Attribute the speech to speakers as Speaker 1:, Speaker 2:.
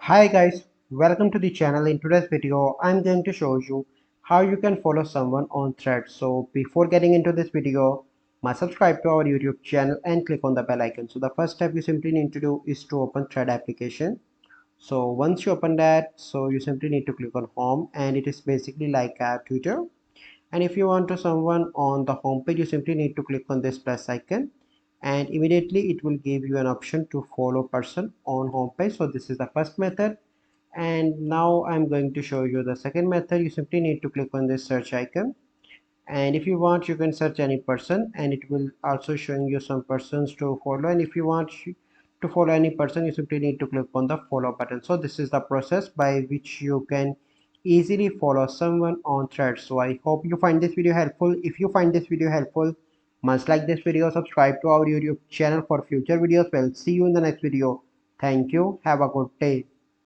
Speaker 1: Hi guys, welcome to the channel. In today's video, I'm going to show you how you can follow someone on Threads. So before getting into this video, must subscribe to our YouTube channel and click on the bell icon. So the first step you simply need to do is to open Thread application. So once you open that, so you simply need to click on home, and it is basically like a Twitter. And if you want to someone on the home page, you simply need to click on this plus icon, and immediately it will give you an option to follow person on home page. So this is the first method, and now I'm going to show you the second method. You simply need to click on this search icon, and if you want you can search any person, and it will also showing you some persons to follow. And if you want to follow any person, you simply need to click on the follow button. So this is the process by which you can easily follow someone on Threads. So I hope you find this video helpful. If you find this video helpful, must like this video, subscribe to our YouTube channel for future videos. We'll see you in the next video. Thank you, have a good day.